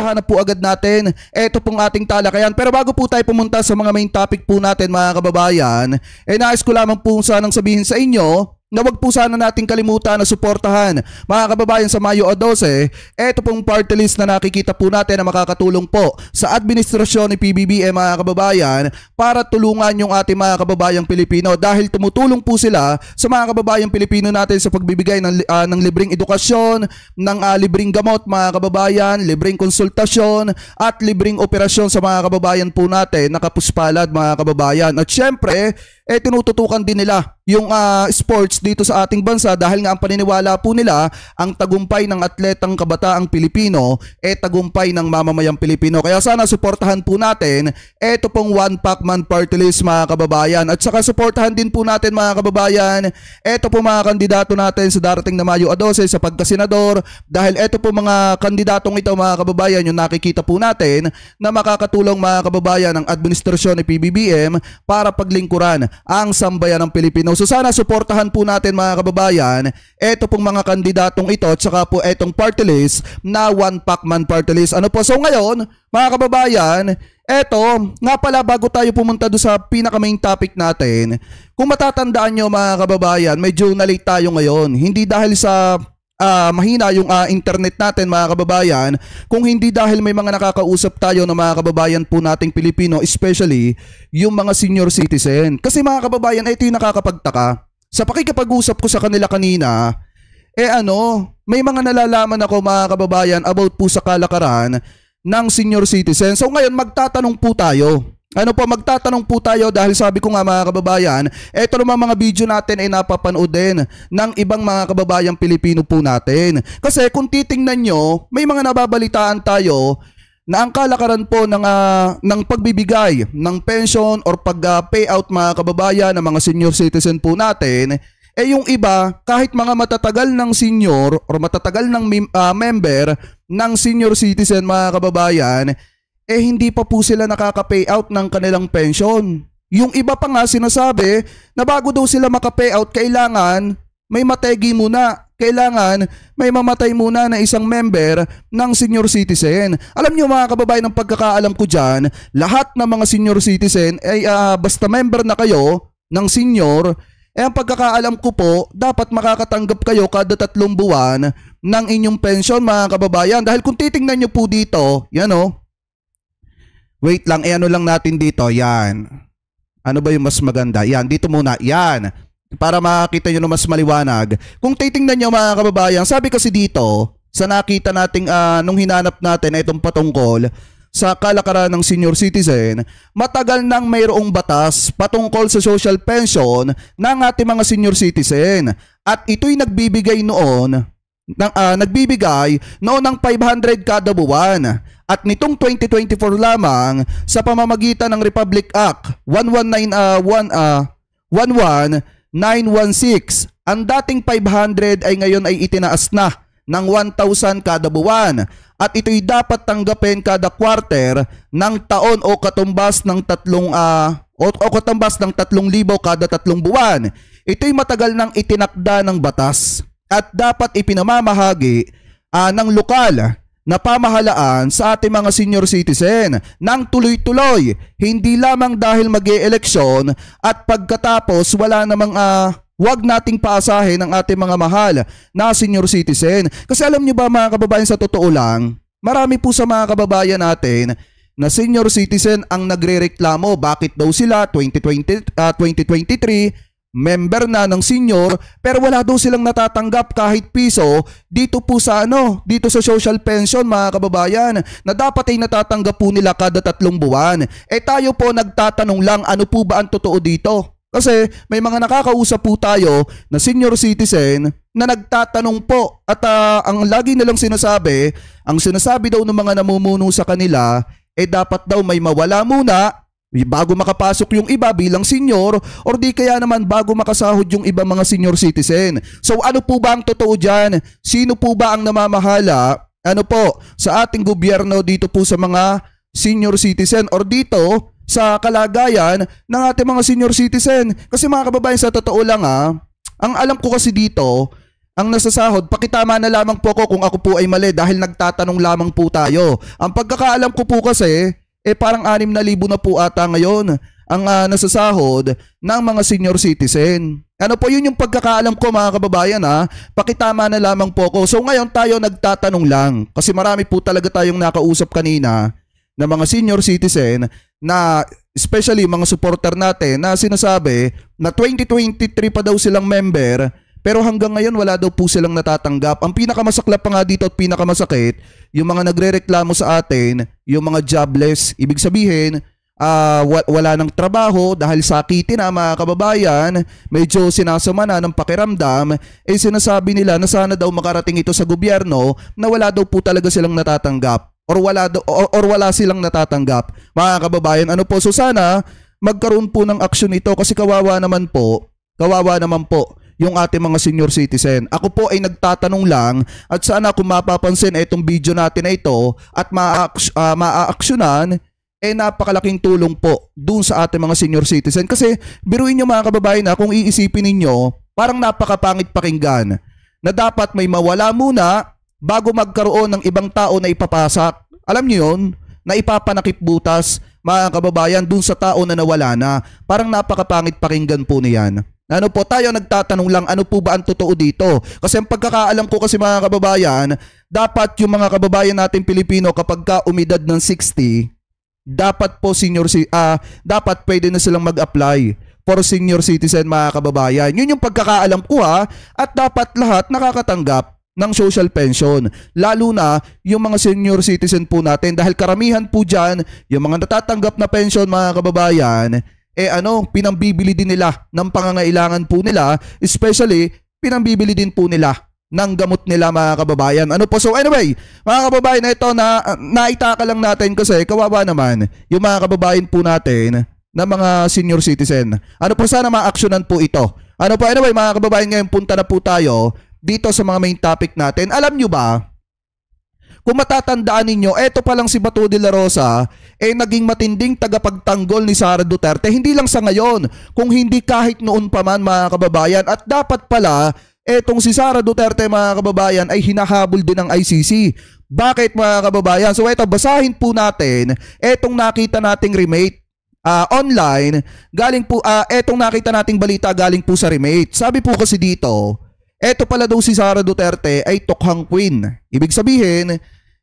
mahahanap po agad natin ito pong ating talakayan. Pero bago po tayo pumunta sa mga main topic po natin mga kababayan, nais ko lamang po sanang sabihin sa inyo na wag po sana nating kalimutan na suportahan mga kababayan sa Mayo 12. Ito pong party list na nakikita po natin na makakatulong po sa administrasyon ni PBBM mga kababayan para tulungan yung ating mga kababayang Pilipino dahil tumutulong po sila sa mga kababayang Pilipino natin sa pagbibigay ng libreng edukasyon, ng libreng gamot mga kababayan, libreng konsultasyon at libreng operasyon sa mga kababayan po natin na kapuspalad mga kababayan. At syempre, tinututukan din nila yung sports dito sa ating bansa dahil nga ang paniniwala po nila ang tagumpay ng atletang kabataang Pilipino tagumpay ng mamamayang Pilipino. Kaya sana suportahan po natin ito pong One Pacman Party List mga kababayan. At saka suportahan din po natin mga kababayan ito po mga kandidato natin sa darating na Mayo 12 sa pagkasenador dahil ito po mga kandidatong ito mga kababayan yung nakikita po natin na makakatulong mga kababayan ng administrasyon ni PBBM para paglingkuran ang sambayan ng Pilipino. So sana suportahan po natin mga kababayan ito pong mga kandidatong ito at saka po itong party list na One Pacman Party List. Ano po? So ngayon mga kababayan, eto nga pala bago tayo pumunta doon sa pinaka main topic natin, kung matatandaan nyo mga kababayan, medyo na-late tayo ngayon. Hindi dahil sa mahina yung internet natin mga kababayan, kung hindi dahil may mga nakakausap tayo ng mga kababayan po nating Pilipino, especially yung mga senior citizen. Kasi mga kababayan, ito yung nakakapagtaka. Sa pakikipag-usap ko sa kanila kanina, may mga nalalaman ako mga kababayan about po sa kalakaran ng senior citizen. So ngayon magtatanong po tayo. Magtatanong po tayo dahil sabi ko nga mga kababayan, eto naman mga video natin ay napapanood din ng ibang mga kababayang Pilipino po natin. Kasi kung titingnan nyo, may mga nababalitaan tayo na ang kalakaran po ng pagbibigay ng pension or pag-payout mga kababayan ng mga senior citizen po natin, yung iba kahit mga matatagal ng senior or matatagal ng member ng senior citizen mga kababayan, hindi pa po sila nakaka-payout ng kanilang pension. Yung iba pa nga sinasabi na bago daw sila maka-payout, kailangan may mategi muna. Kailangan may mamatay muna na isang member ng senior citizen. Alam niyo mga kababayan, ng pagkakaalam ko dyan, lahat ng mga senior citizen ay basta member na kayo ng senior, ang pagkakaalam ko po, dapat makakatanggap kayo kada 3 buwan ng inyong pension mga kababayan. Dahil kung titingnan niyo po dito, yan wait lang, lang natin dito, yan. Ano ba yung mas maganda? Yan, dito muna, yan. Para makakita nyo na mas maliwanag. Kung titingnan nyo mga kababayan, sabi kasi dito, sa nakita nating, nung hinanap natin itong patungkol sa kalakaran ng senior citizen, matagal nang mayroong batas patungkol sa social pension ng ating mga senior citizen. At ito'y nagbibigay noon ng 500 kada buwan. At nitong 2024 lamang sa pamamagitan ng Republic Act 11916, ang dating 500 ay ngayon ay itinaas na ng 1,000 kada buwan. At ito'y dapat tanggapin kada quarter ng taon o katumbas ng 3,000 kada 3 buwan. Ito'y matagal nang itinakda ng batas at dapat ipinamamahagi ng lokal na pamahalaan sa ating mga senior citizen ng tuloy-tuloy, hindi lamang dahil mag-e-eleksyon at pagkatapos wala namang wag nating paasahin ang ating mga mahal na senior citizen. Kasi alam niyo ba mga kababayan, sa totoo lang, marami po sa mga kababayan natin na senior citizen ang nagrereklamo bakit daw sila 2023 member na ng senior pero wala daw silang natatanggap kahit piso dito po sa dito sa social pension mga kababayan na dapat ay natatanggap po nila kada 3 buwan. Tayo po nagtatanong lang, ano po ba ang totoo dito? Kasi may mga nakakausap po tayo na senior citizen na nagtatanong po at ang lagi nilang sinasabi, ang sinasabi daw ng mga namumuno sa kanila dapat daw may mawala muna bago makapasok yung iba bilang senior or di kaya naman bago makasahod yung iba mga senior citizen. So ano po ba ang totoo dyan? Sino po ba ang namamahala sa ating gobyerno dito po sa mga senior citizen or dito sa kalagayan ng ating mga senior citizen? Kasi mga kababayan, sa totoo lang ang alam ko kasi dito, ang nasasahod, pakitama na lamang po ako kung ako po ay mali dahil nagtatanong lamang po tayo. Ang pagkakaalam ko po kasi, parang 6,000 na po ata ngayon ang nasasahod ng mga senior citizen. Ano po yun yung pagkakaalam ko mga kababayan ha? Pakitama na lamang po ako. So ngayon tayo nagtatanong lang kasi marami po talaga tayong nakausap kanina na mga senior citizen na especially mga supporter natin na sinasabi na 2023 pa daw silang member pero hanggang ngayon wala daw po silang natatanggap. Ang pinakamasaklap pa nga dito at pinakamasakit, yung mga nagrereklamo sa atin, yung mga jobless, ibig sabihin, wala ng trabaho dahil sakitin na mga kababayan, medyo sinasama na ng pakiramdam, sinasabi nila na sana daw makarating ito sa gobyerno na wala daw po talaga silang natatanggap or wala silang natatanggap. Mga kababayan, ano po, so sana magkaroon po ng aksyon ito kasi kawawa naman po yung ating mga senior citizen. Ako po ay nagtatanong lang at sana kung mapapansin itong video natin na ito at maaaksyonan, napakalaking tulong po dun sa ating mga senior citizen. Kasi biruin nyo mga kababayan na kung iisipin ninyo, parang napakapangit pakinggan na dapat may mawala muna bago magkaroon ng ibang tao na ipapasak. Alam nyo yun? Na ipapanakip butas mga kababayan dun sa tao na nawala na. Parang napakapangit pakinggan po niyan. Ano po, tayo nagtatanong lang ano po ba ang totoo dito. Kasi ang pagkakaalam ko kasi mga kababayan, dapat yung mga kababayan natin Pilipino kapag ka umidad ng 60, dapat po dapat pwede na silang mag-apply for senior citizen mga kababayan. Yun yung pagkakaalam ko ha, at dapat lahat nakakatanggap ng social pension. Lalo na yung mga senior citizen po natin dahil karamihan po dyan, yung mga natatanggap na pension mga kababayan, pinambibili din nila ng pangangailangan po nila, especially pinambibili din po nila ng gamot nila mga kababayan. Ano po, so anyway, mga kababayan, ito na naitaka lang natin kasi kawawa naman yung mga kababayan po natin na mga senior citizen. Ano po, sana ma-actionan po ito. Ano po, anyway mga kababayan, ngayon punta na po tayo dito sa mga main topic natin. Alam nyo ba, kung matatandaan ninyo, eto pa lang si Bato de la Rosa, naging matinding tagapagtanggol ni Sara Duterte. Hindi lang sa ngayon, kung hindi kahit noon pa man mga kababayan. At dapat pala, etong si Sara Duterte mga kababayan ay hinahabol din ng ICC. Bakit mga kababayan? So eto, basahin po natin etong nakita nating remake online. Galing po, etong nakita nating balita galing po sa remake. Sabi po kasi dito, eto pala daw si Sara Duterte ay tokhang queen. Ibig sabihin,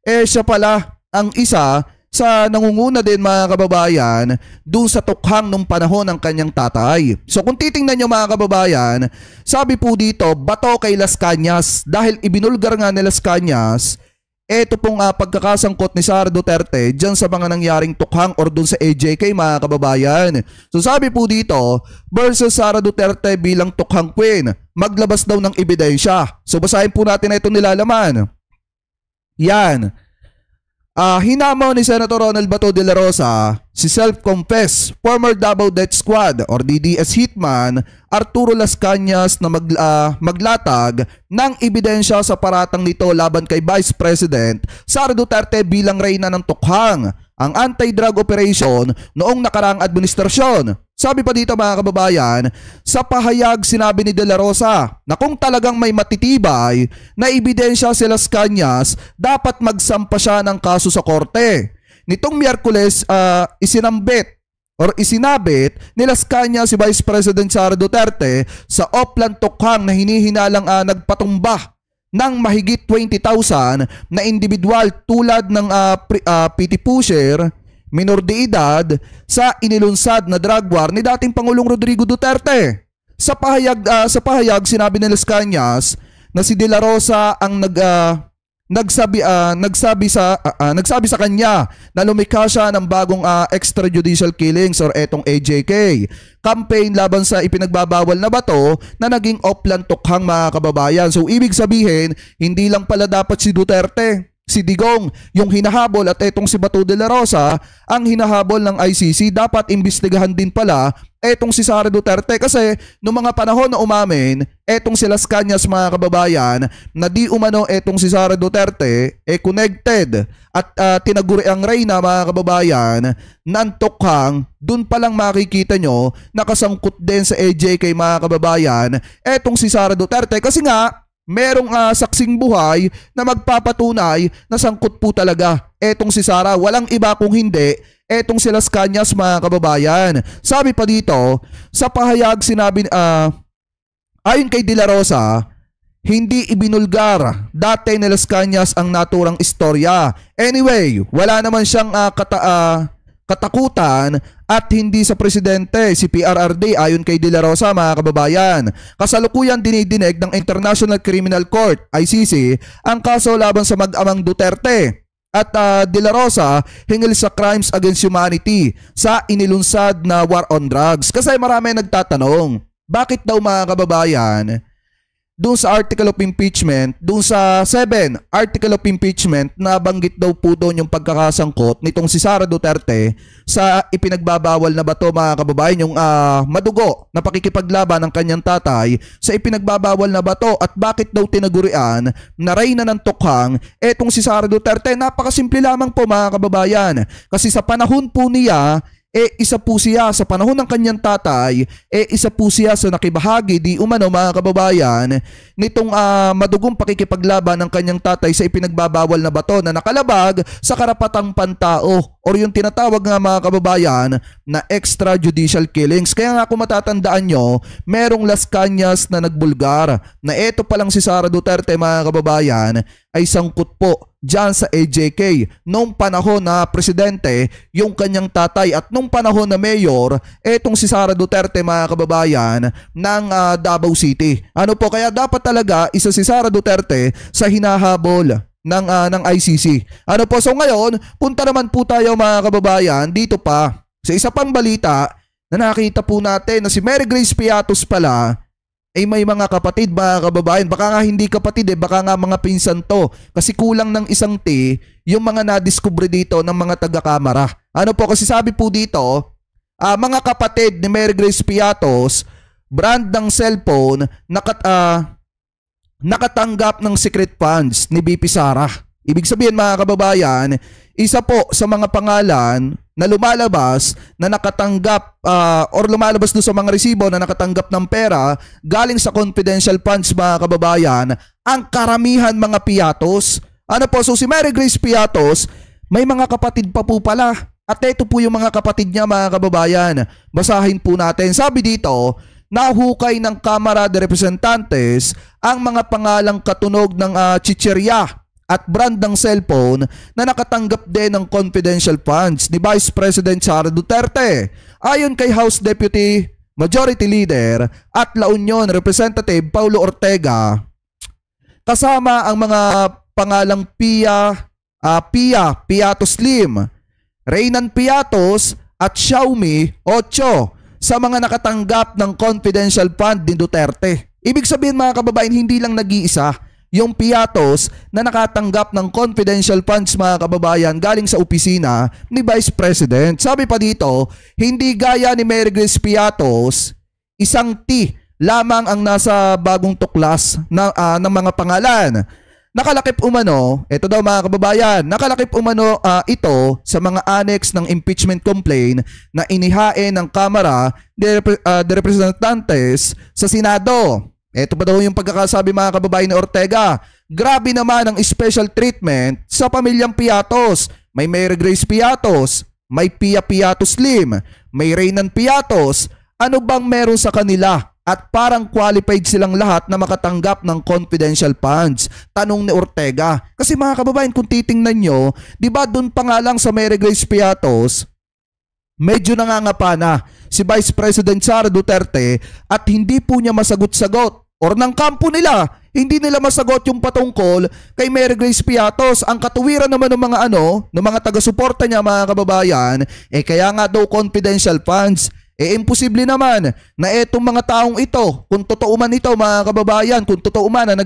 siya pala ang isa sa nangunguna din mga kababayan doon sa tukhang nung panahon ng kanyang tatay. So kung titingnan nyo mga kababayan, sabi po dito, bato kay Las Cañas dahil ibinulgar nga ni Las Cañas eto pong pagkakasangkot ni Sara Duterte dyan sa mga nangyaring tukhang or doon sa AJK mga kababayan. So sabi po dito, versus Sara Duterte bilang tukhang queen, maglabas daw ng ebidensya. So basahin po natin na itong nilalaman. Yan. Hinamaw ni Senator Ronald Bato de la Rosa si self-confessed former Davao Death Squad or DDS hitman Arturo Las Cañas na maglatag ng ebidensya sa paratang nito laban kay Vice President Sara Duterte bilang reyna ng tukhang ang anti-drug operation noong nakaraang administrasyon. Sabi pa dito mga kababayan, sa pahayag sinabi ni De La Rosa na kung talagang may matitibay na ebidensya si Las Cañas, dapat magsampa siya ng kaso sa korte. Nitong Miyerkules, isinabit ni Las Cañas si Vice President Sara Duterte sa Oplan tukhang na hinihinalang nagpatumba ng mahigit 20,000 na individual tulad ng PT pusher, minor de edad sa inilunsad na drug war ni dating Pangulong Rodrigo Duterte. Sa pahayag sinabi ni Las Cañas na si De La Rosa ang nagsabi sa kanya na lumikha siya ng bagong extrajudicial killings or etong AJK campaign laban sa ipinagbabawal na bato na naging Oplan tukhang mga kababayan. So ibig sabihin, hindi lang pala dapat si Duterte, si Digong yung hinahabol at etong si Bato de la Rosa ang hinahabol ng ICC. Dapat imbestigahan din pala etong si Sara Duterte kasi noong mga panahon na umamin etong si Las Cañas mga kababayan na di umano etong si Sara Duterte connected at tinaguri ang reyna mga kababayan ng tukhang. Dun palang makikita nyo nakasangkot din sa AJK mga kababayan etong si Sara Duterte kasi nga merong saksing buhay na magpapatunay na sangkot po talaga etong si Sara. Walang iba kung hindi etong si Las Cañas, mga kababayan. Sabi pa dito, sa pahayag sinabi, ayon kay De La Rosa, hindi ibinulgar dati ni Las Cañas ang naturang istorya. Anyway, wala naman siyang katakutan at hindi sa presidente si PRRD ayon kay De La Rosa, mga kababayan. Kasalukuyan dinidinig ng International Criminal Court ICC ang kaso laban sa mag-amang Duterte at De La Rosa hinggil sa crimes against humanity sa inilunsad na war on drugs. Kasi marami nagtatanong, bakit daw, mga kababayan, doon sa article of impeachment, doon sa 7 article of impeachment, nabanggit daw po doon yung pagkakasangkot nitong si Sara Duterte sa ipinagbabawal na bato, mga kababayan, yung madugo na pakikipaglaban ng kanyang tatay sa ipinagbabawal na bato. At bakit daw tinagurian na reyna ng tukhang etong si Sara Duterte? Napakasimple lamang po, mga kababayan, kasi sa panahon po niya, isa po siya sa panahon ng kanyang tatay, isa po siya sa nakibahagi di umano, mga kababayan, nitong madugong pakikipaglaban ng kanyang tatay sa ipinagbabawal na bato na nakalabag sa karapatang pantao or yung tinatawag nga, mga kababayan, na extrajudicial killings. Kaya nga, kung matatandaan nyo, merong Las Cañas na nagbulgar na eto palang si Sara Duterte, mga kababayan, ay sangkot po dyan sa AJK nung panahon na presidente yung kanyang tatay at nung panahon na mayor etong si Sara Duterte, mga kababayan, ng Davao City. Ano po, kaya dapat talaga isa si Sara Duterte sa hinahabol ng ICC. Ano po, so ngayon punta naman po tayo, mga kababayan, dito pa sa isa pang balita na nakita po natin na si Mary Grace Piatos pala ay may mga kapatid, mga kababayan. Baka nga hindi kapatid, baka nga mga pinsan to. Kasi kulang ng isang T yung mga nadiskubre dito ng mga taga-kamara. Ano po, kasi sabi po dito, mga kapatid ni Mary Grace Piatos, brand ng cellphone, nakatanggap ng secret funds ni BP Sara. Ibig sabihin, mga kababayan, isa po sa mga pangalan na lumalabas na nakatanggap or lumalabas doon sa mga resibo na nakatanggap ng pera galing sa confidential funds, mga kababayan, ang karamihan mga Piatos. Ano po, so si Mary Grace Piatos may mga kapatid pa po pala. At ito po yung mga kapatid niya, mga kababayan. Basahin po natin. Sabi dito, nahukay ng Kamara de Representantes ang mga pangalang katunog ng chicherya at brand ng cellphone na nakatanggap din ng confidential funds ni Vice President Sara Duterte. Ayon kay House Deputy Majority Leader at La Union Representative Paulo Ortega, kasama ang mga pangalang Piatos Lim, Reynan Piatos at Xiaomi 8 sa mga nakatanggap ng confidential fund ni Duterte. Ibig sabihin, mga kababayan, hindi lang nag-iisa yung Piatos na nakatanggap ng confidential funds, mga kababayan, galing sa opisina ni Vice President. Sabi pa dito, hindi gaya ni Mary Grace Piatos, isang T lamang ang nasa bagong tuklas ng mga pangalan. Nakalakip umano, ito daw, mga kababayan, nakalakip umano ito sa mga annex ng impeachment complaint na inihain ng Kamara de Representantes sa Senado. Ito pa daw yung pagkakasabi, mga kababayan, ni Ortega. Grabe naman ang special treatment sa pamilyang Piatos. May Mary Grace Piatos, may Pia Piatos Lim, may Reynan Piatos. Ano bang meron sa kanila? At parang qualified silang lahat na makatanggap ng confidential funds. Tanong ni Ortega. Kasi, mga kababayan, kung titingnan nyo, di ba doon pa nga lang sa Mary Grace Piatos, medyo nangangapa na si Vice President Sara Duterte at hindi po niya masagot-sagot or ng kampo nila, hindi nila masagot yung patungkol kay Mary Grace Piatos. Ang katuwiran naman ng mga ng mga taga-suporta niya, mga kababayan, kaya nga daw confidential funds. Imposible naman na etong mga taong ito, kung totoo man ito, mga kababayan, kung totoo man na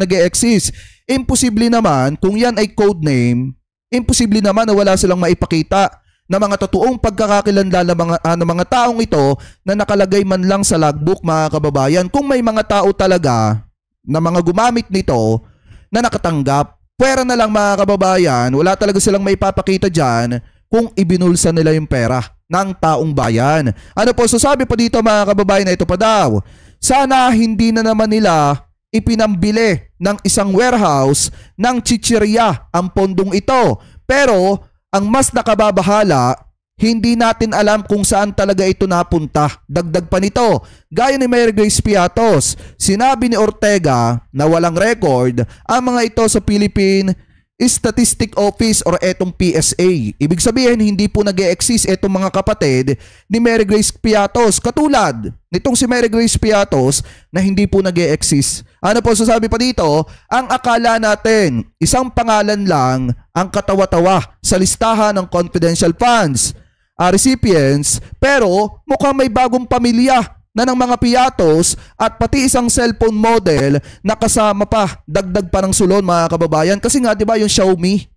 nag-e-exist, imposible naman kung yan ay code name, imposible naman na wala silang maipakita na mga totoong pagkakakilanlan ng mga taong ito na nakalagay man lang sa logbook, mga kababayan. Kung may mga tao talaga na mga gumamit nito na nakatanggap, pwera na lang, mga kababayan, wala talaga silang maipapakita dyan kung ibinulsa nila yung pera ng taong bayan. Ano po, so sabi pa dito, mga kababayan, na ito pa daw, sana hindi na naman nila ipinambili ng isang warehouse ng chichirya ang pondong ito. Pero ang mas nakababahala, hindi natin alam kung saan talaga ito napunta. Dagdag pa nito, gaya ni Mary Grace Piatos, sinabi ni Ortega na walang record ang mga ito sa Philippine Statistic Office or etong PSA. Ibig sabihin, hindi po nag-e-exist etong mga kapatid ni Mary Grace Piatos. Katulad nitong si Mary Grace Piatos na hindi po nag-e-exist. Ano po sasabi pa dito? Ang akala natin, isang pangalan lang ang katawa-tawa sa listahan ng confidential funds recipients, pero mukhang may bagong pamilya na ng mga Piatos at pati isang cellphone model na kasama pa, dagdag pa ng sulon mga kababayan. Kasi nga 'di ba yung Xiaomi,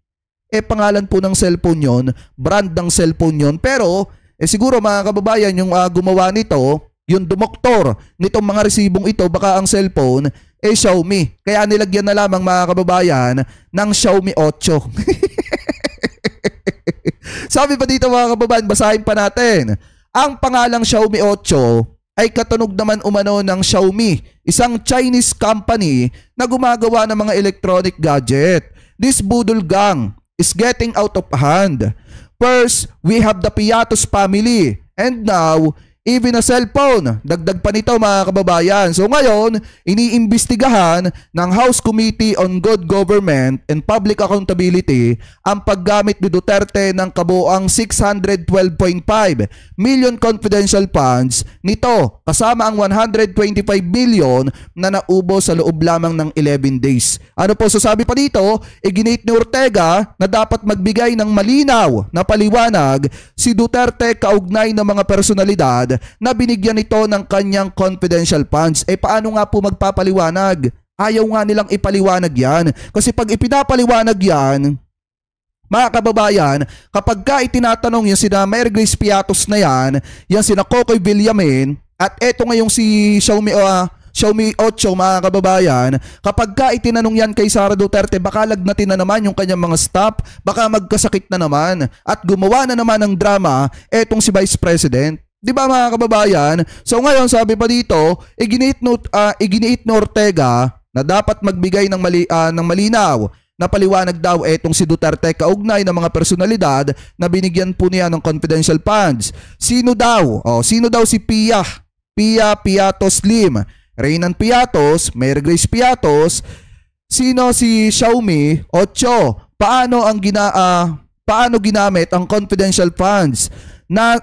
pangalan po ng cellphone yon, brand ng cellphone yon, pero siguro mga kababayan yung gumawa nito, yung dumoktor nitong mga resibong ito, baka ang cellphone Xiaomi, kaya nilagyan na lamang mga kababayan ng Xiaomi 8. Sabi pa dito mga kababayan, basahin pa natin. Ang pangalang Xiaomi 8 ay katunog naman umano ng Xiaomi, isang Chinese company na gumagawa ng mga electronic gadget. This budol gang is getting out of hand. First, we have the Piatos family, and now even a cellphone. Dagdag pa nito mga kababayan. So ngayon, iniimbestigahan ng House Committee on Good Government and Public Accountability ang paggamit ni Duterte ng kabuoang 612.5 million confidential funds nito, kasama ang 125 billion na naubo sa loob lamang ng 11 days. Ano po sasabi pa dito? Iginit ni Ortega na dapat magbigay ng malinaw na paliwanag si Duterte kaugnay ng mga personalidad na binigyan ito ng kanyang confidential funds. Paano nga po magpapaliwanag? Ayaw nga nilang ipaliwanag yan. Kasi pag ipinapaliwanag yan, mga kababayan, kapag ka itinatanong yung sina Mary Grace Piatos na yan, yan sina Cocoy Villamin, at eto ngayong si Xiaomi 8 mga kababayan, kapag ka itinanong yan kay Sara Duterte, baka lagnatin na naman yung kanyang mga staff, baka magkasakit na naman, at gumawa na naman ng drama etong si Vice President. Di ba mga kababayan? So ngayon sabi pa dito, iginiit ni Ortega na dapat magbigay ng malinaw na paliwanag daw etong si Duterte kaugnay ng mga personalidad na binigyan po niya ng confidential funds. Sino daw? Sino daw si Pia Piatos Lim, Reynan Piatos, Mary Grace Piatos, sino si Xiaomi 8? Paano ginamit ang confidential funds na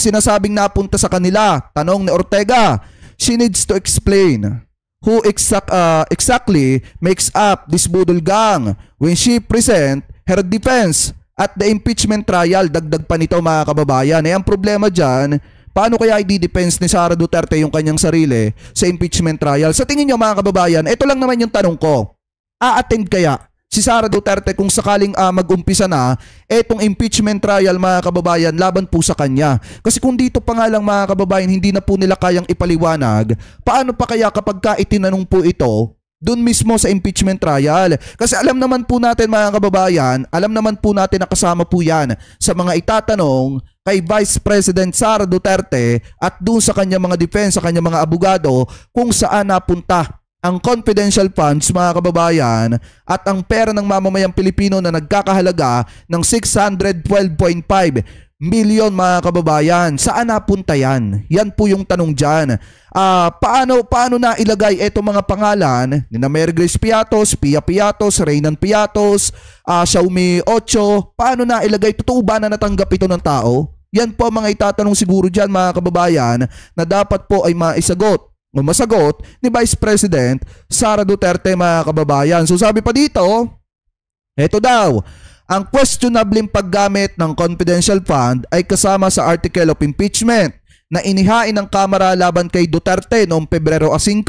sinasabing napunta sa kanila? Tanong ni Ortega. She needs to explain who exactly makes up this budol gang when she present her defense at the impeachment trial. Dagdag pa nito mga kababayan. Ang problema dyan, paano kaya i-defense ni Sara Duterte yung kanyang sarili sa impeachment trial? Sa tingin nyo mga kababayan, ito lang naman yung tanong ko. A-attend kaya si Sara Duterte kung sakaling mag-umpisa na etong impeachment trial mga kababayan laban po sa kanya? Kasi kung dito pa nga lang mga kababayan hindi na po nila kayang ipaliwanag, paano pa kaya kapag ka itinanong po ito doon mismo sa impeachment trial? Kasi alam naman po natin mga kababayan, alam naman po natin na kasama po yan sa mga itatanong kay Vice President Sara Duterte at doon sa kanyang mga defense, sa kanyang mga abogado kung saan napunta ang confidential funds mga kababayan at ang pera ng mamamayang Pilipino na nagkakahalaga ng 612.5 million mga kababayan. Saan napunta yan? Yan po yung tanong dyan. Paano na ilagay itong mga pangalan ni Mary Grace Piatos, Pia Piatos, Reynan Piatos, Xiaomi 8? Paano na ilagay? Totoo ba na natanggap ito ng tao? Yan po mga itatanong siguro dyan mga kababayan na dapat po ay masagot ni Vice President Sara Duterte mga kababayan. So sabi pa dito, eto daw, ang questionable paggamit ng confidential fund ay kasama sa article of impeachment na inihain ng Kamara laban kay Duterte noong Pebrero 5.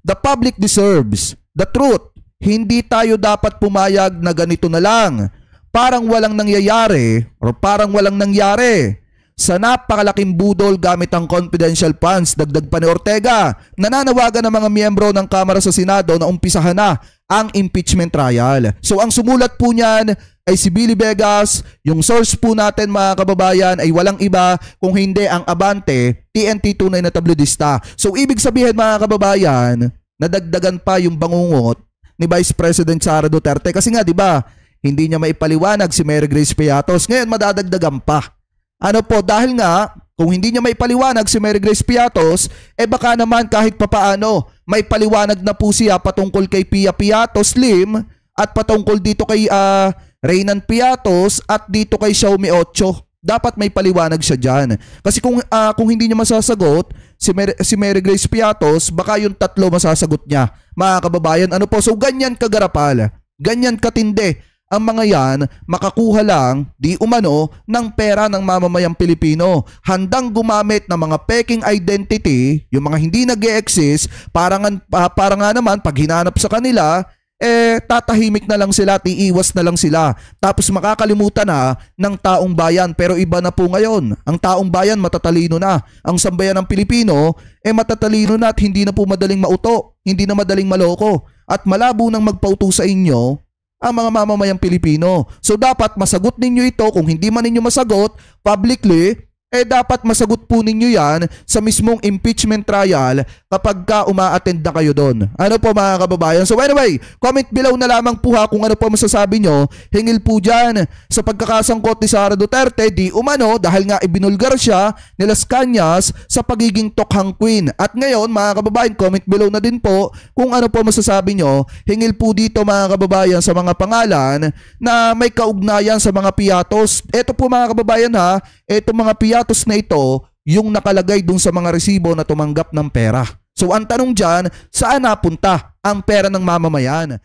The public deserves the truth. Hindi tayo dapat pumayag na ganito na lang. Parang walang nangyayari o parang walang nangyari. Sa napakalaking budol gamit ang confidential funds, dagdag pa ni Ortega, nananawagan ng mga miyembro ng Kamara sa Senado na umpisahan na ang impeachment trial. So ang sumulat po niyan ay si Billy Vegas. Yung source po natin mga kababayan ay walang iba kung hindi ang Abante, TNT tunay na tablodista. So ibig sabihin mga kababayan, nadagdagan pa yung bangungot ni Vice President Sara Duterte kasi nga 'di ba, hindi niya maipaliwanag si Mary Grace Piatos. Ngayon madadagdagan pa. Ano po, dahil nga kung hindi niya maipaliwanag si Mary Grace Piatos, baka naman kahit papaano may paliwanag na po siya patungkol kay Pia Piatos Lim at patungkol dito kay Reynan Piatos at dito kay Xiaomi 8. Dapat may paliwanag siya dyan. Kasi kung hindi niya masasagot si Mary Grace Piatos, baka yung tatlo masasagot niya. Mga kababayan, ano po? So ganyan kagarapal, ganyan katindi ang mga yan makakuha lang di umano ng pera ng mamamayang Pilipino. Handang gumamit ng mga peking identity, yung mga hindi nag-e-exist, para nga naman pag hinanap sa kanila, tatahimik na lang sila, iiwas na lang sila. Tapos makakalimutan na ng taong bayan. Pero iba na po ngayon. Ang taong bayan matatalino na. Ang sambayan ng Pilipino matatalino na at hindi na po madaling mauto. Hindi na madaling maloko. At malabo nang magpauto sa inyo ang mga mamamayang Pilipino. So dapat masagot ninyo ito. Kung hindi man ninyo masagot publicly, dapat masagot po ninyo yan sa mismong impeachment trial kapag ka uma-attend na kayo doon. Ano po mga kababayan? So anyway, comment below na lamang po ha kung ano po masasabi nyo. Hingil po dyan sa pagkakasangkot ni Sara Duterte, di umano dahil nga ibinulgar siya ni Las Cañas sa pagiging tokhang queen. At ngayon mga kababayan, comment below na din po kung ano po masasabi nyo. Hingil po dito mga kababayan sa mga pangalan na may kaugnayan sa mga Piatos. Ito po mga kababayan ha, ito mga Piatos na ito yung nakalagay dun sa mga resibo na tumanggap ng pera. So ang tanong dyan, saan napunta ang pera ng mamamayan?